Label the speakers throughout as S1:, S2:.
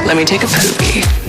S1: Let me take a poopy.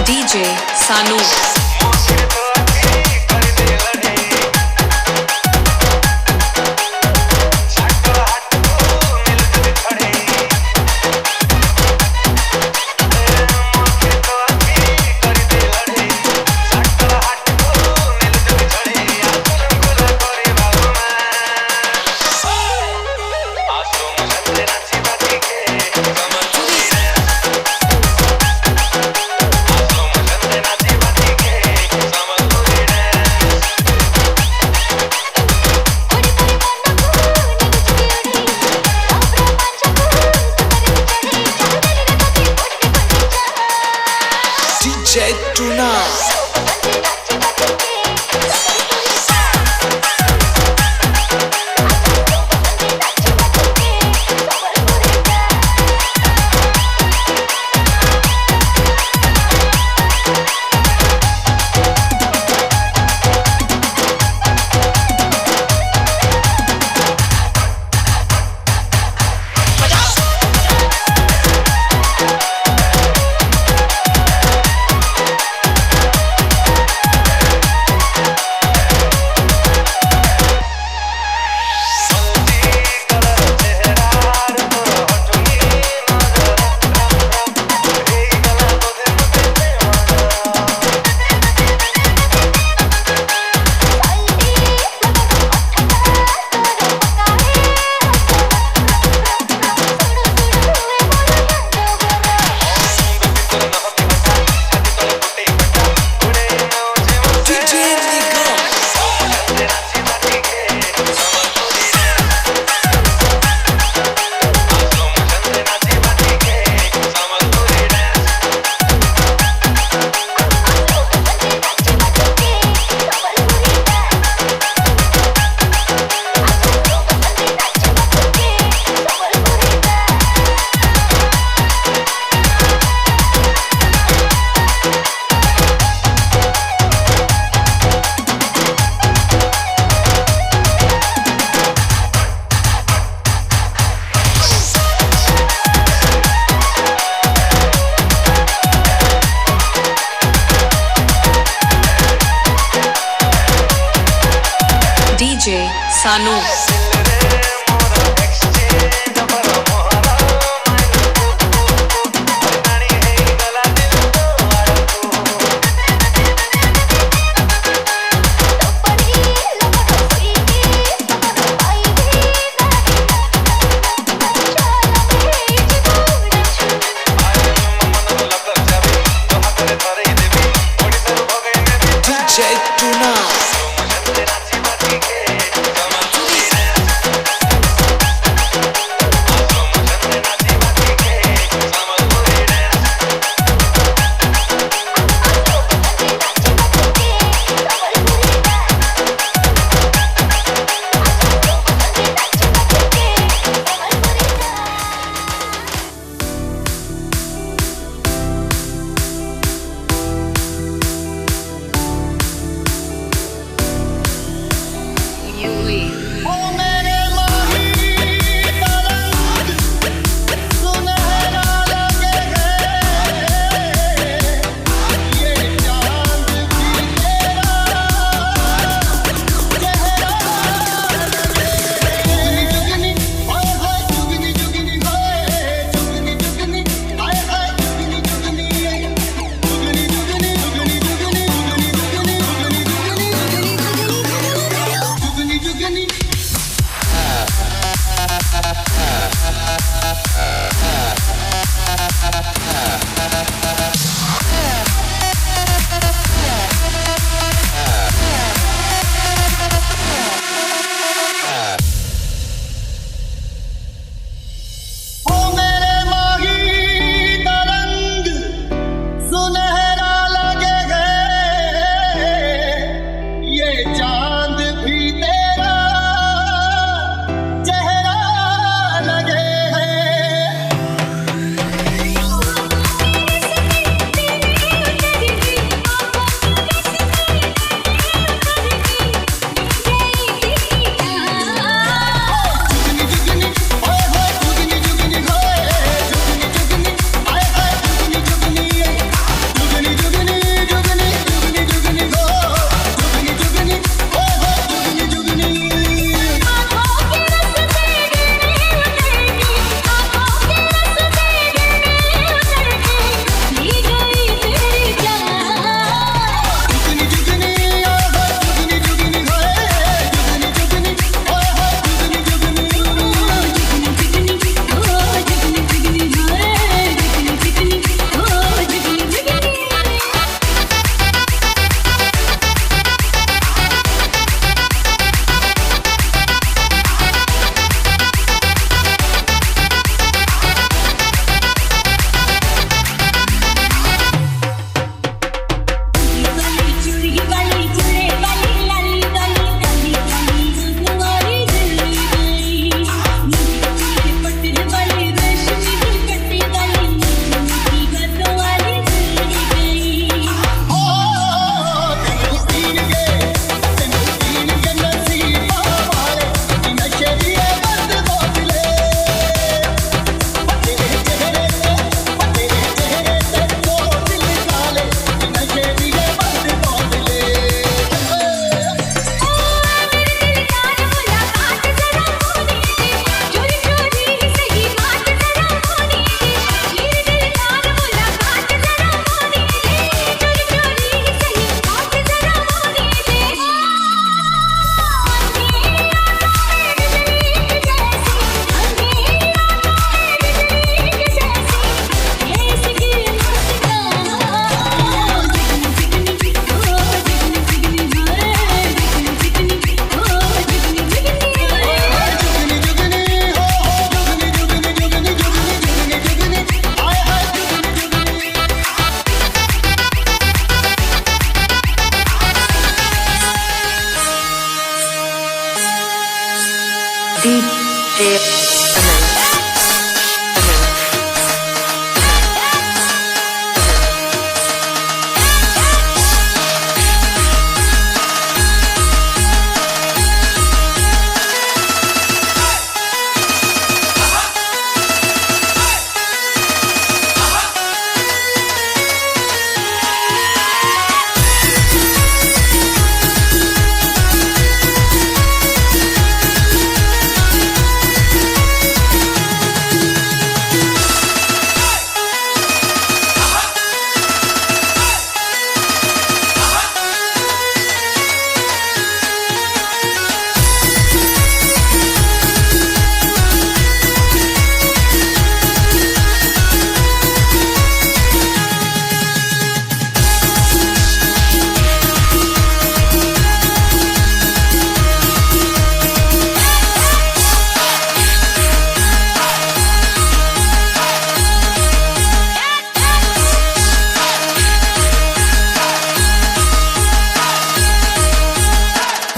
S1: DJ Sanu
S2: Tuna
S1: DJ Sanu
S2: DJ Tuna
S1: DJ Anand.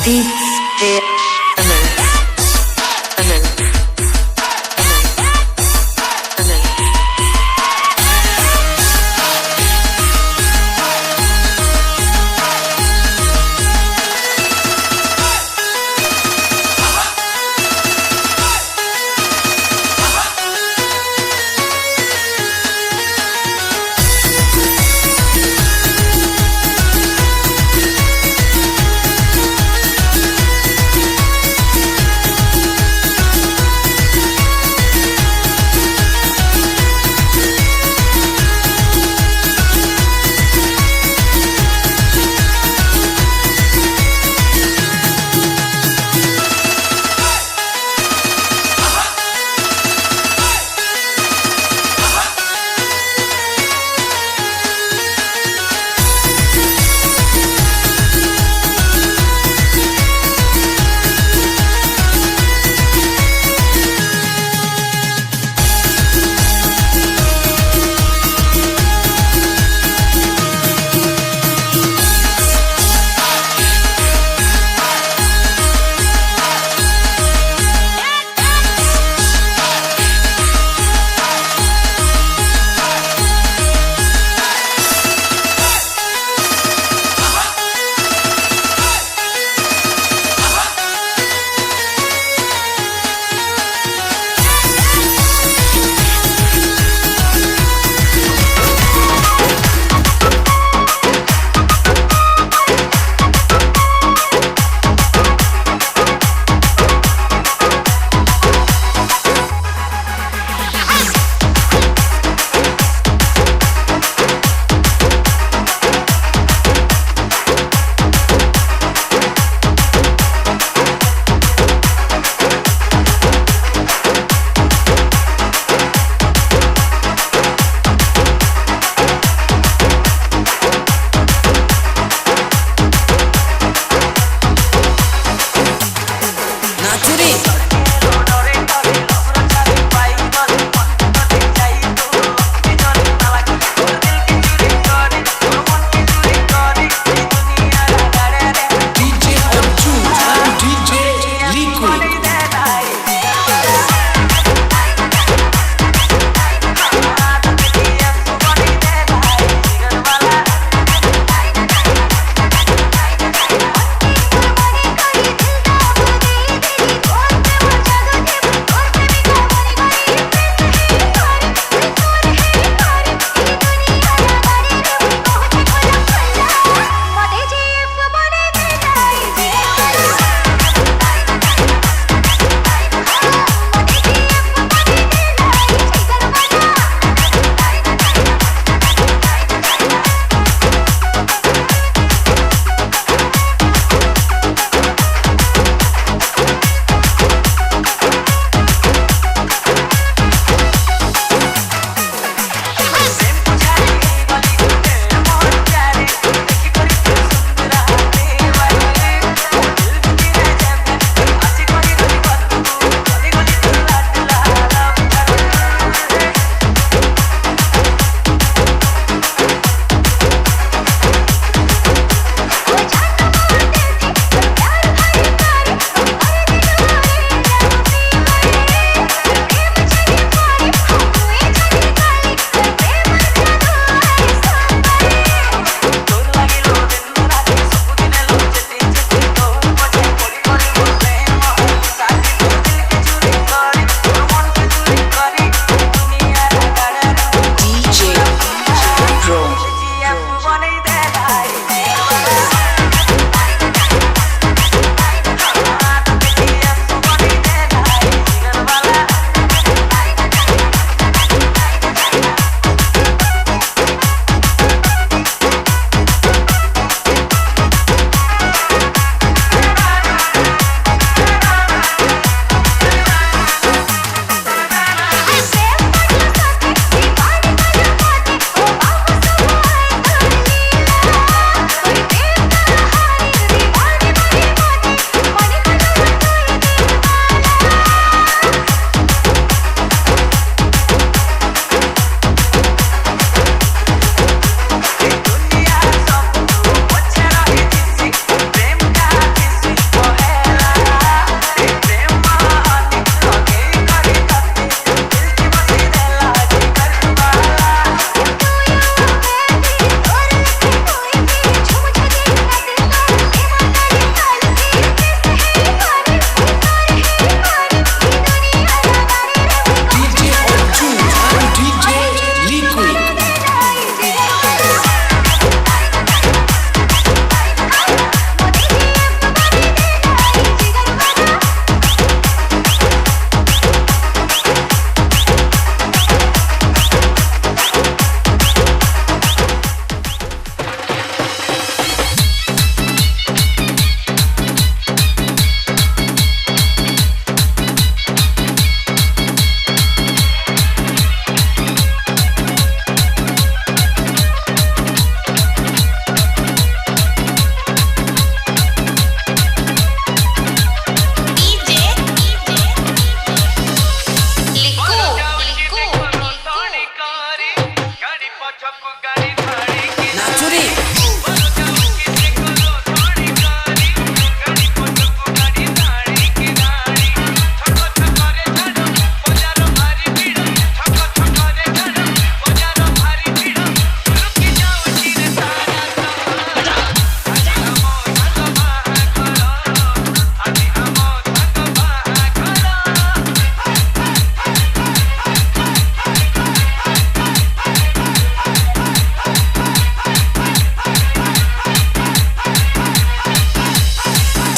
S1: DJ Anand. Anand. Anand.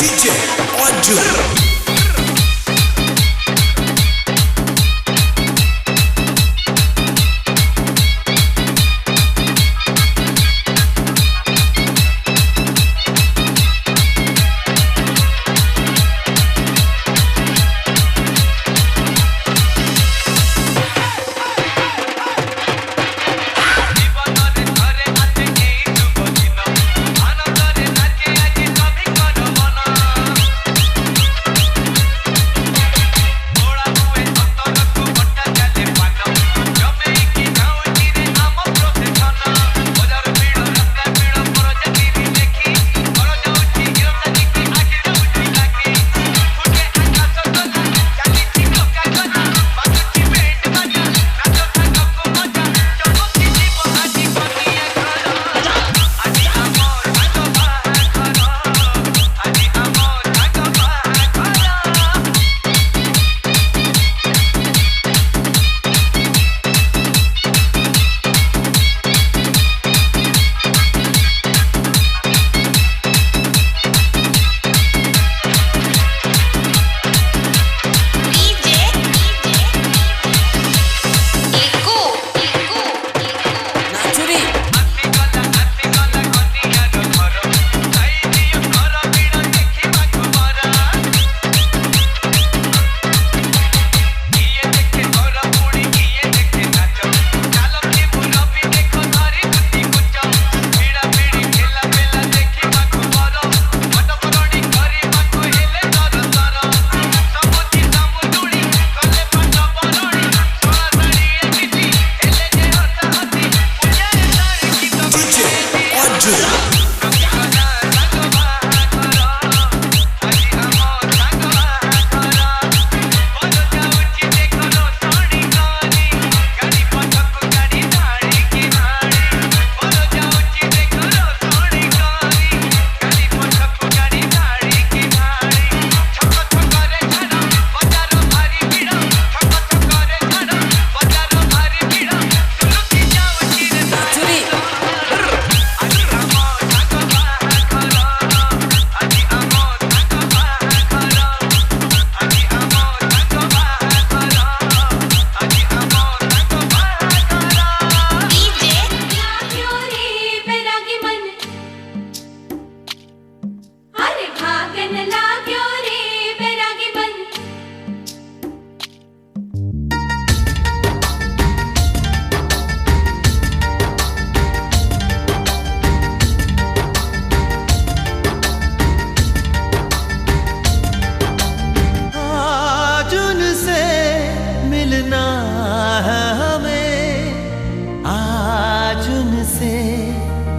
S2: DJ Arjun.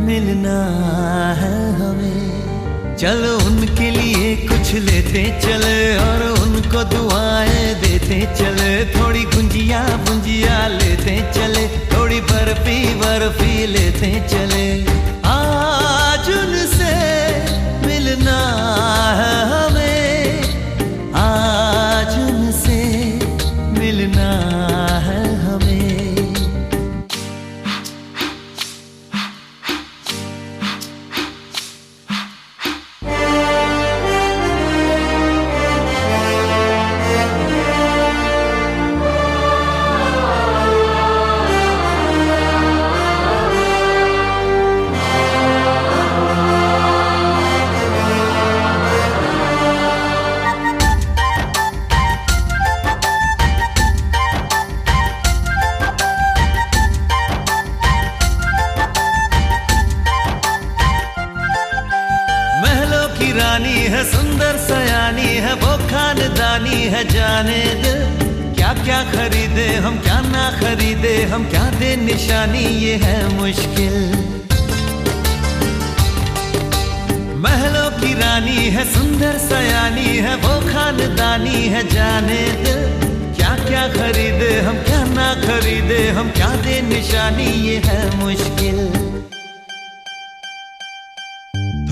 S3: मिलना है हमें। चलो उनके लिए कुछ लेते चले और उनको दुआएं देते चले। थोड़ी गुंजिया गुंजिया लेते चले, थोड़ी बर्फी बर्फी लेते चले। आज उनसे मिलना है हमें, आज उनसे मिलना है हमें। रानी है सुंदर सयानी है, वो खानदानी है जाने दिल। क्या क्या खरीदे हम क्या ना खरीदे हम, क्या दे निशानी ये है मुश्किल। महलों की रानी है सुंदर सयानी है, वो खानदानी है जाने दिल। क्या क्या खरीदे हम क्या ना खरीदे हम, क्या दे निशानी ये है मुश्किल।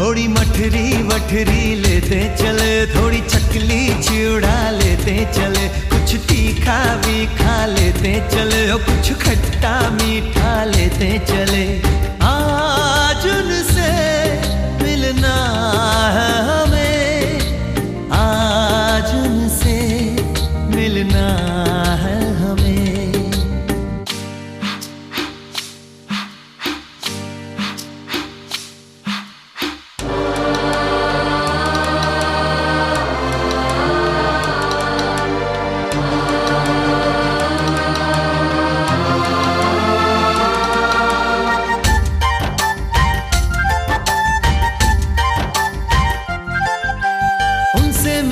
S3: थोड़ी मठरी वठरी लेते चले, थोड़ी चकली चिड़ा लेते चले। कुछ तीखा भी खा लेते चले और कुछ खट्टा मीठा लेते चले। आज उनसे मिलना है हमें,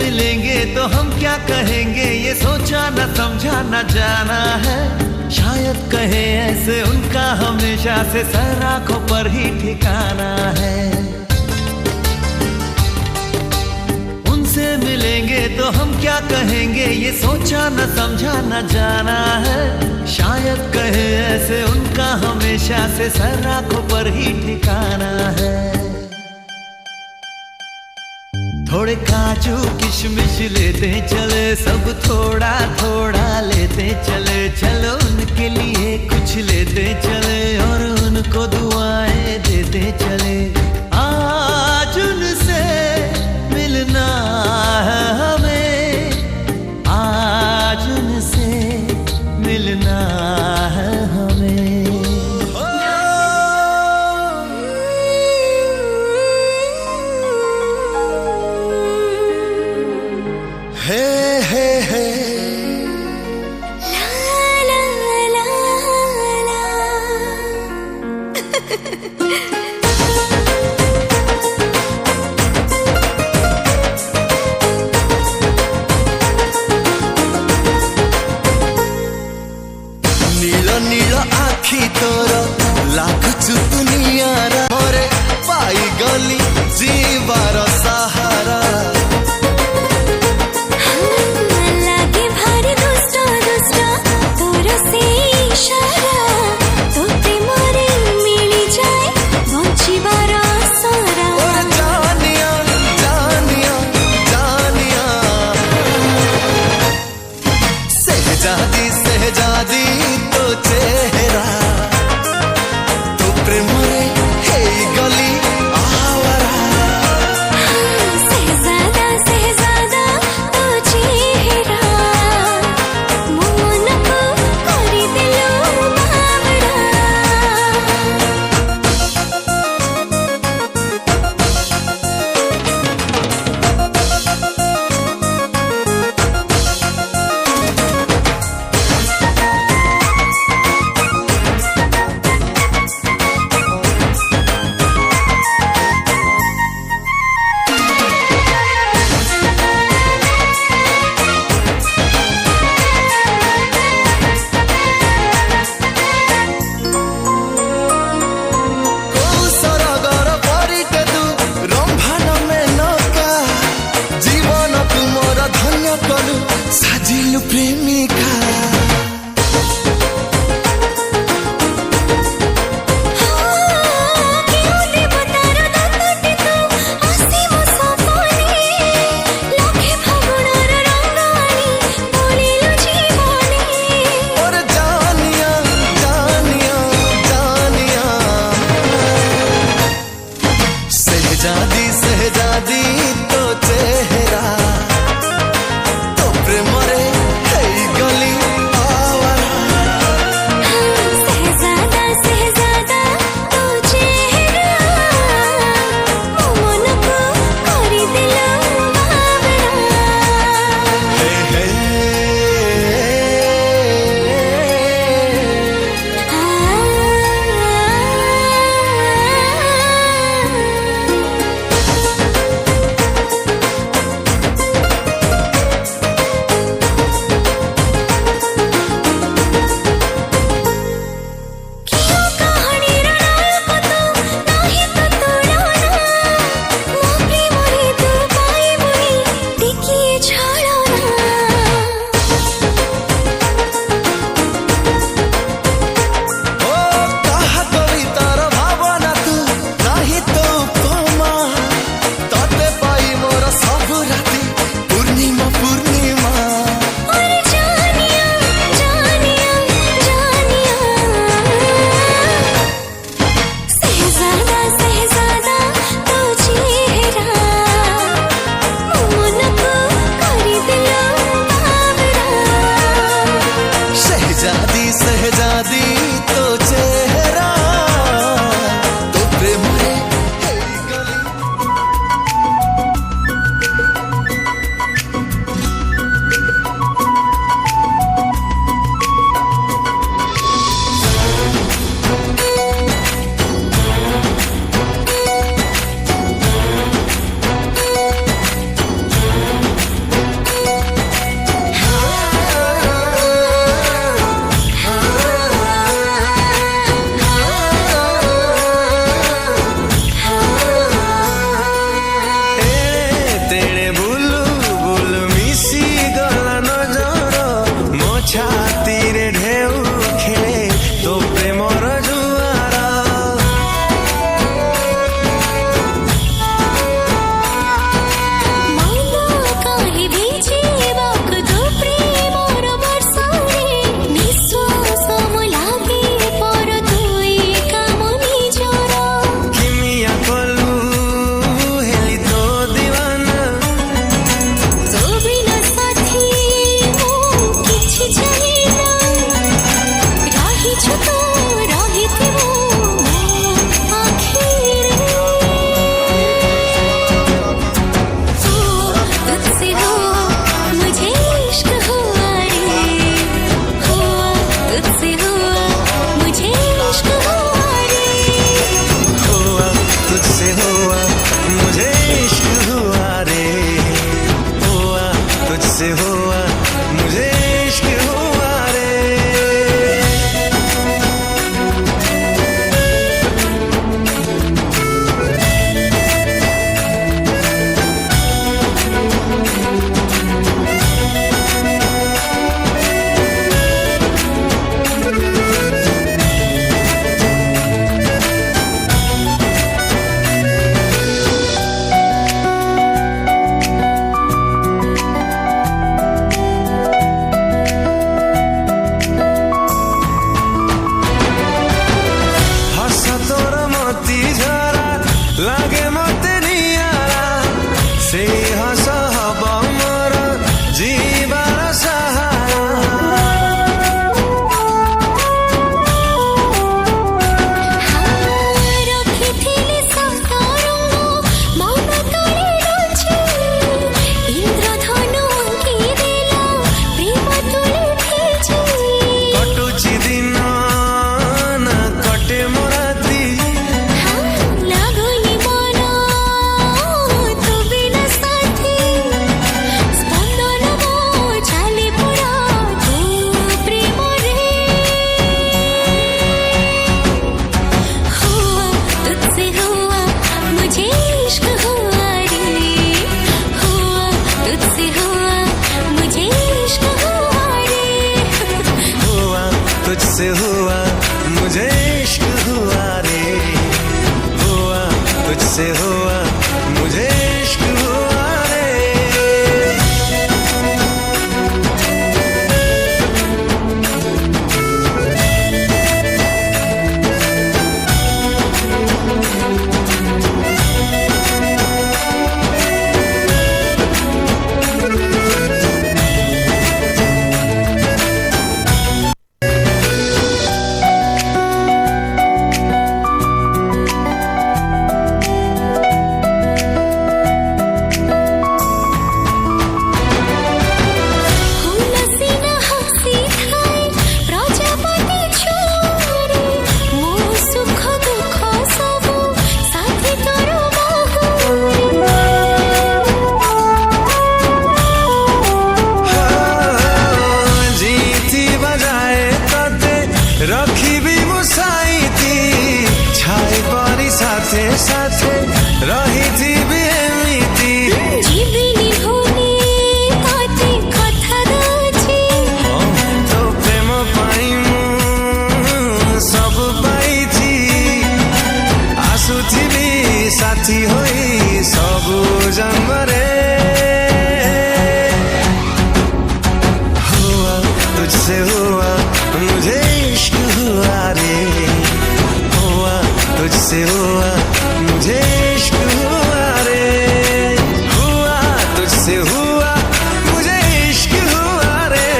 S3: मिलेंगे तो हम क्या कहेंगे, ये सोचा न समझा न जाना है। शायद कहे ऐसे उनका हमेशा से सर आंखों पर ही ठिकाना है। उनसे मिलेंगे तो हम क्या कहेंगे, ये सोचा न समझा न जाना है। शायद कहे ऐसे उनका हमेशा से सर आंखों पर ही ठिकाना है। थोड़े काजू किशमिश लेते चले, सब थोड़ा थोड़ा लेते चले। चलो उनके लिए कुछ लेते चले और उनको दुआएं देते चले। आज उनसे मिलना है हमें, आज उनसे मिलना है हमें।
S2: Hey, hey, hey.
S4: La la la la.
S2: नील नील आखि तोर लाଗୁଛୁ दुनियारा मोरे पाई गली जीवार सहारा।
S4: लागे भारी दुष्ट दुष्ट तोर से इशारा, तो प्रेमरे मिली जाए बंचिबार सारा।
S2: और जानिया जानिया जानिया सहजादी सहजादी तो चेहरा, तो प्रेम रे हे गली आवारा।
S4: सहजादा सहजादा तो चेहरा, मन को करी दिलो बावड़ा।
S2: सरगर परिटे तू रंभान मेनका, जीवन तुमर धन्य कलु साजिलु प्रेमिका।
S4: क्यों देवतार दत्तटे तू असीम सपने, लखे फागुणर रंगाणी बोलिलु जीवने।
S2: और जानिया जानिया जानिया सहजादी सहजादी तो चेहरा, तो प्रेम रे हे तुझसे हुआ मुझे इश्क हुआ रे। लागे मते नियारा से हस हब मोर जीवार सहारा।
S4: रखिथिली सतारंग मन तले रची इंद्रधनु अंकी देला प्रेम तुले भेजी।
S2: कटुची दिन ना कटे मोराती
S4: लागुनी मन तू बिना साथी स्पंदन मो चाले पुरा तू प्रेम रे। हुआ तुझसे हुआ मुझे इश्क हुआ रे। हुआ तुझसे हुआ मुझे इश्क हुआ रे।
S2: हुआ तुझसे हुआ मुझे इश्क हुआ रे। हुआ तुझसे हुआ मुझे इश्क हुआ रे।
S4: हुलसीना हसी थाए प्रजापति छोरे मो सुख दुख सब साथी तोर
S2: जीती बजाए तते रखिबी मुसाईती छाई परी साथे साथे रहिथिबी एमिती।
S4: जीविनी भूमि ताते कथा दछि
S2: तो प्रेम पाई मु सब पाइछि आसुथिबी साथी होई सबु जन्मरे। हुआ तुझसे हुआ मुझे इश्क हुआ रे। हुआ तुझसे हुआ मुझे इश्क हुआ रे। हुआ तुझसे हुआ मुझे इश्क हुआ रे।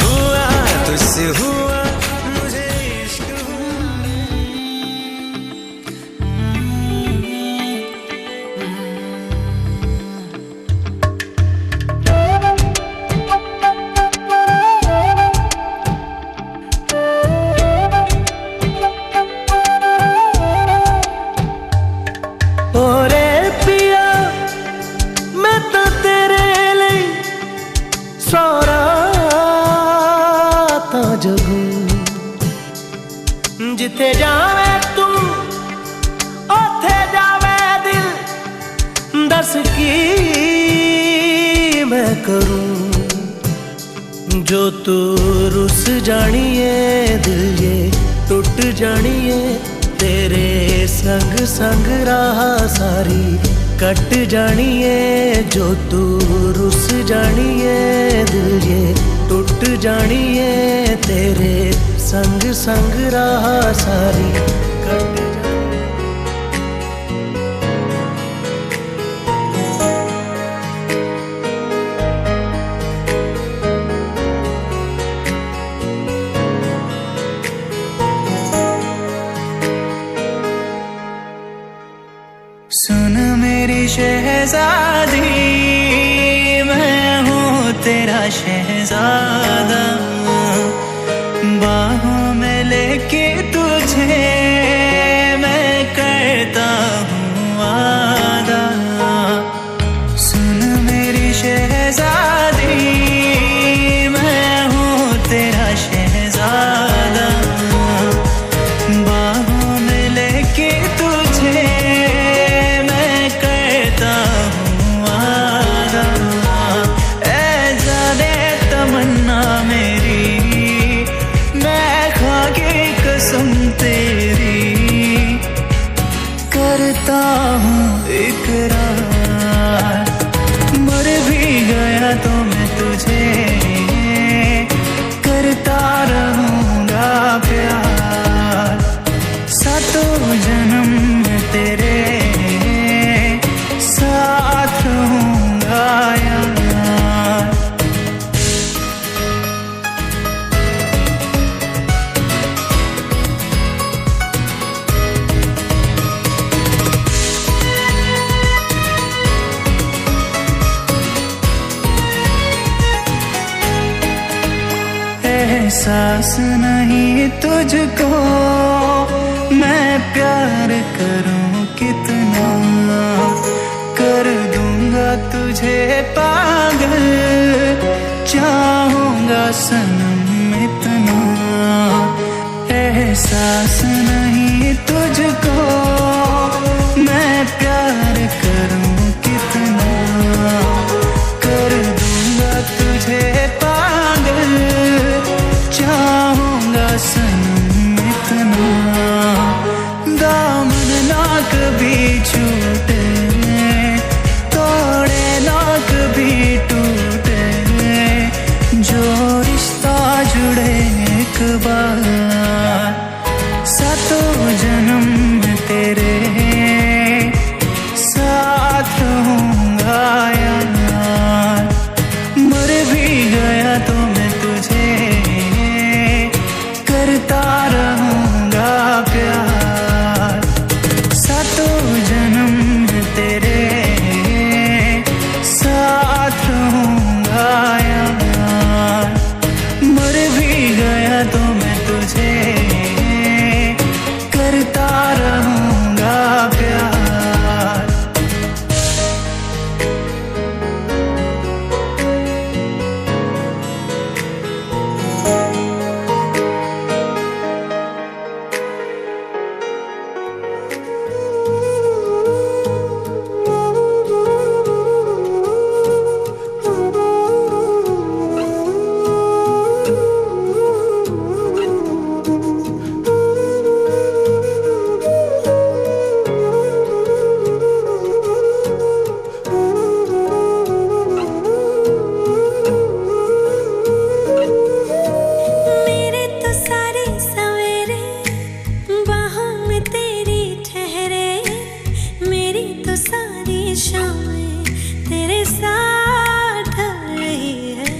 S2: हुआ तुझसे हुआ मुझे इश्क हुआ रे।
S3: ओरे पिया मैं तो तेरे लिए सारा ता जगू जिथे जावे तू ओथे जावे दिल दस की मैं करूं जो तू रुस जानिए दिल ये टूट जानिए तेरे संग संग राह सारी कट जानिए जो तू रुस जानिए दिल ये टूट जानिए तेरे संग संग राह सारी कट
S5: सुन मेरी शहजादी मैं हूँ तेरा शहजादा बाहों में लेके तुझे मैं करता हूँ वादा। सुन मेरी शहजादी शहजादी, मैं हूँ तेरा शहजादा। बाहों में लेके तुझे मैं करता हूँ वादा। ऐ जाने तमन्ना मेरी, मैं खा के कसम तेरी करता हूँ इकरार। मर भी गया तो मैं तुझे करता रहूँगा प्यार। सातों जन्म में तेरे साथ रहूँगा यार। एहसास नहीं तुझको मैं प्यार करूं कितना, कर दूंगा तुझे पागल, चाहूंगा सनम इतना। एहसास नहीं तुझको मैं प्यार करूं कितना, कर दूंगा तुझे पागल, चाहूंगा सनम इतना। दामन ना कभी छूटे, तोड़े ना कभी टूटे, जो रिश्ता जुड़े एक बार। सातों जन्म में तेरे साथ रहूंगा यार। मर भी गया तो मैं तुझे करता रहूंगा प्यार। सातों जन्म में तेरे साथ रहूंगा यार। मर भी गया तो मैं तुझे करता रहूंगा प्यार।
S4: मेरे तो सारे सवेरे बाहों में तेरी ठहरे, मेरी तो सारी शामें तेरे साथ ढल रही है।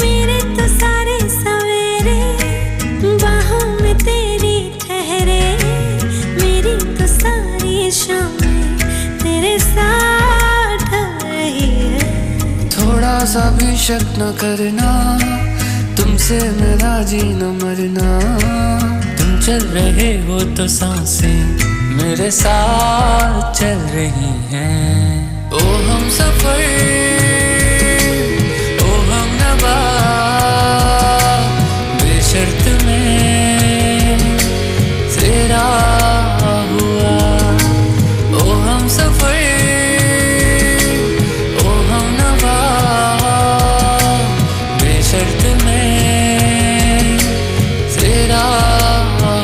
S4: मेरे तो सारे सवेरे बाहों में तेरी ठहरे, मेरी तो सारी शामें तेरे साथ ढल रही है।
S5: थोड़ा सा भी शक न करना, तुमसे मेरा जीना मरना। तुम चल रहे हो तो सांसें मेरे साथ चल रही हैं। ओ हम सफर, ओ हम नवा, बेशर्त में तेरा हुआ। ओ हम सफर, ओ हम नवा, बेशर्त में तेरा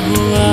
S5: हुआ।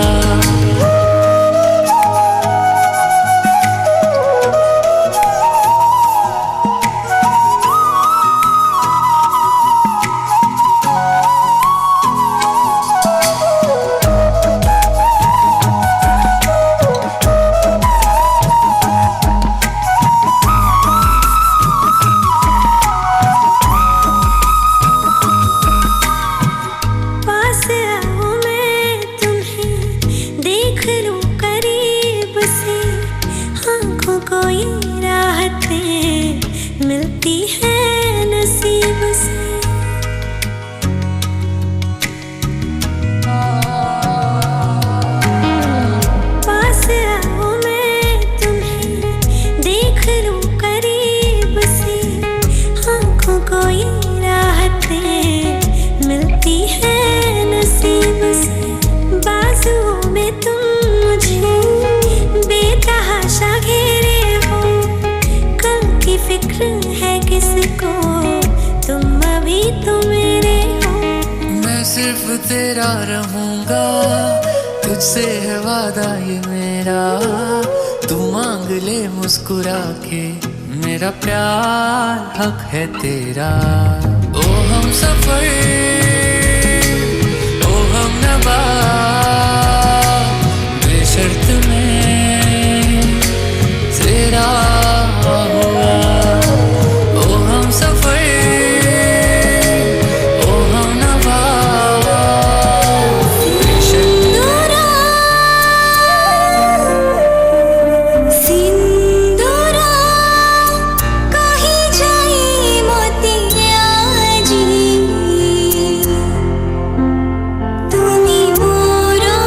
S5: सिर्फ तेरा रहूंगा, तुझसे है वादा ये मेरा। तू मांग ले मुस्कुरा के, मेरा प्यार हक है तेरा। ओ हम सफर, ओ हम नवा, बेशर्त में तेरा हुआ। ओ हम सफर, ओ हम नवा,
S4: सिंदूरा सिंदूरा कहीं जाई मोतिया जी, तुमी मोरा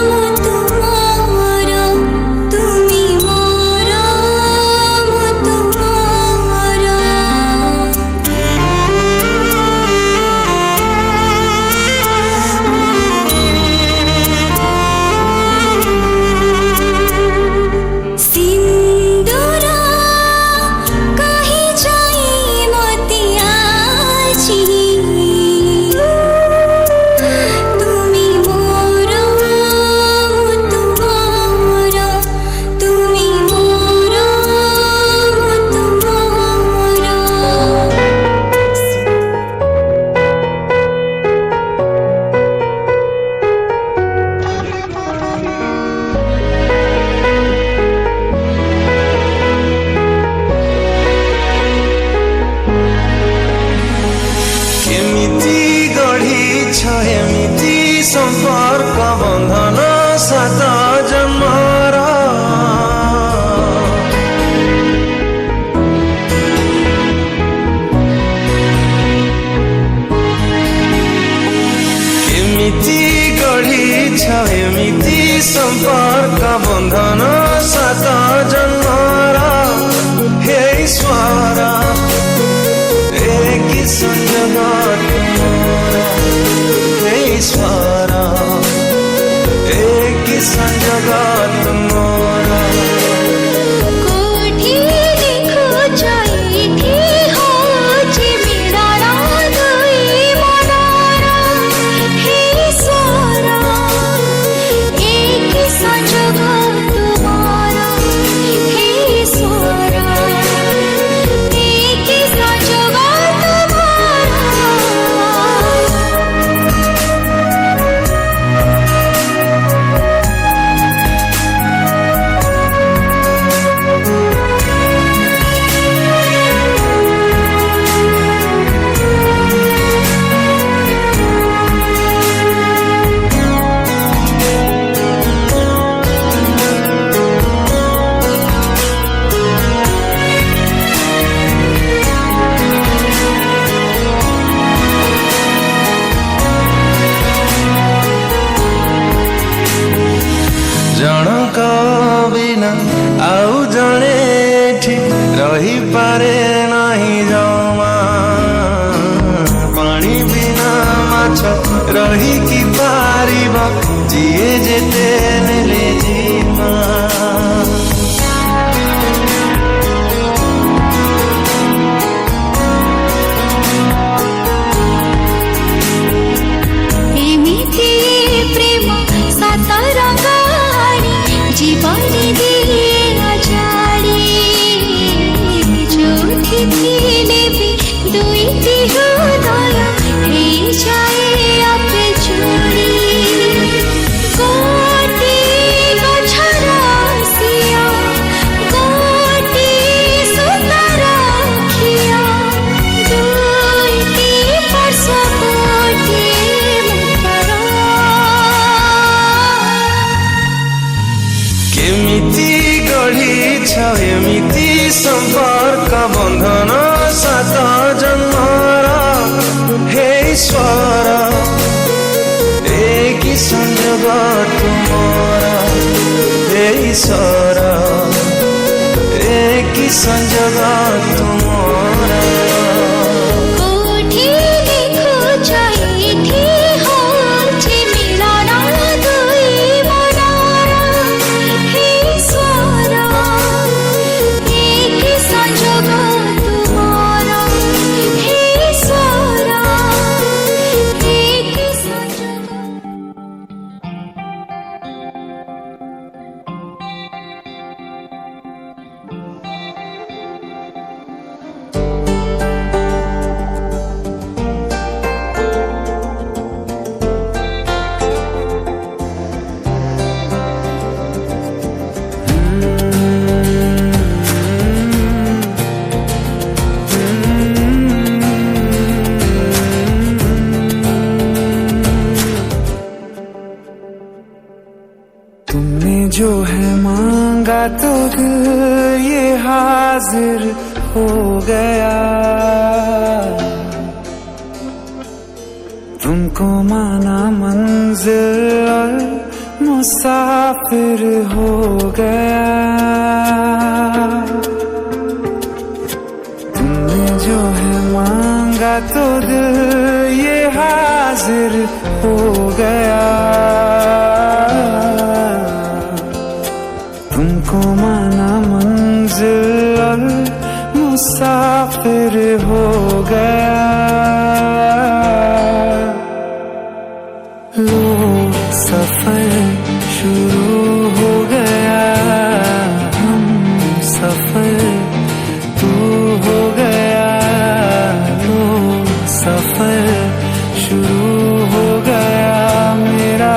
S4: मुतु मोरा, तुमी मोरा मुतु मोरा। सिंदूरा कहीं जाई मोतिया जी, तुमी मोरा मुतु मोरा, तुमी मोरा मुतु मोरा।
S2: କେମିତି ଗଢ଼ିଛ ଏମିତି ସମ୍ପର୍କ ବନ୍ଧନ ସାତ ଜନ୍ମର। କେମିତି ଗଢ଼ିଛ ଏମିତି ସମ୍ପର୍କ ବନ୍ଧନ ସାତ ଜନ୍ମର। ହେ ଈଶ୍ୱର एक संजोग तुम्हारा, हे ईश्वर एक संजोग तुम्हारा।
S4: कोठी लिखो जाईठी होची मिलाना दुई मनारा। हे ईश्वरा एक संजोग तुम्हारा, हे ईश्वरा एक संजोग तुम्हारा।
S2: ଜଣକ ବିନା ଆଉ ଜଣେ ଏଠି ରହିପାରେ ନାହିଁ ଜମା। ପାଣି ବିନା ମାଛ ରହିକି ପାରିବ, ଯିଏ ଯେତେ ନେଲେ ଯିମା।
S4: एमिति प्रेम सात रंगाणी, जीवनी दिए अजाड़ी। जोठी थिले भी दुईटी हृदय हे जाए आपे जोड़ी। गोटी गछर सिया, गोटी सुतार खिया, दुईटी पर्श गोटिए मुखर।
S2: କେମିତି ଗଢ଼ିଛ ଏମିତି ସମ୍ପର୍କ ବନ୍ଧନ ସାତ ଜନ୍ମର। ହେ ଈଶ୍ୱର ଏକ ସଂଯୋଗ ତୁମର, ହେ ଈଶ୍ୱର ଏକ ସଂଯୋଗ ତୁମର।
S4: कोठी लिखो जाईठी होची मिलाना दुई मनारा। हे ईश्वरा एक संजोग तुम्हारा, हे ईश्वरा एक
S6: तुमने जो है मांगा तो दिल ये हाजिर हो गया। तुमको माना मंजिल और मुसाफिर हो गया। तुमने जो है मांगा तो दिल ये हाजिर हो गया। तुमको माना मंजिल और मुसाफिर हो गया। लो सफर शुरू हो गया। हम सफर तू हो गया। लो सफर शुरू हो गया। मेरा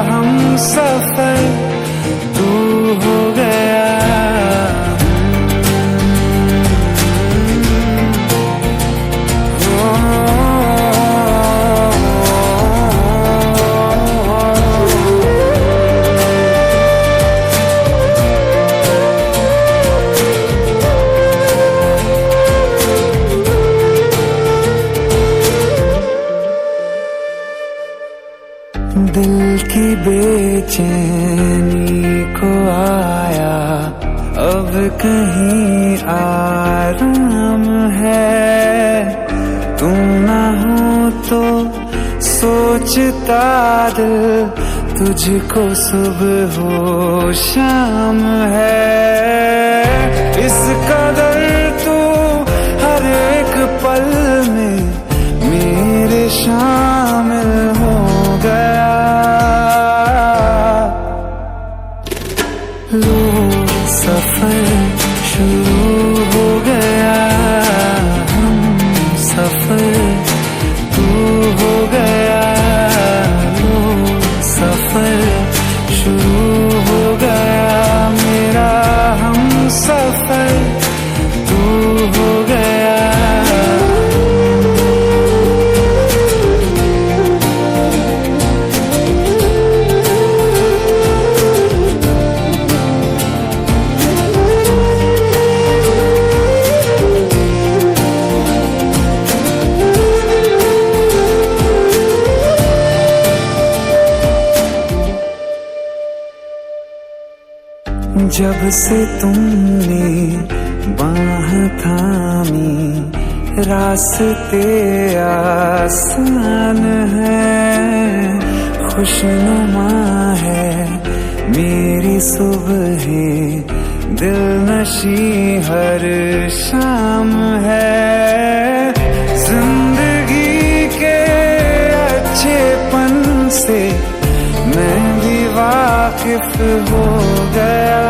S6: हम सफर तू हो गया। दिल की बेचैनी को आया अब कहीं आराम है। तू ना हो तो सोचता दिल तुझको सुबह हो शाम है। इस कदर तू हर एक पल में मेरे शामिल हो गया। लो सफर शुरू हो गया। हम सफर तू हो गया। लो सफर शुरू हो गया। मेरा हम सफर तू हो गया। जब से तुमने बाह थामी रास्ते आसान है। खुशनुमा है मेरी सुबह दिल नशी हर शाम है। जिंदगी के अच्छेपन से मैं भी वाकिफ हो गया।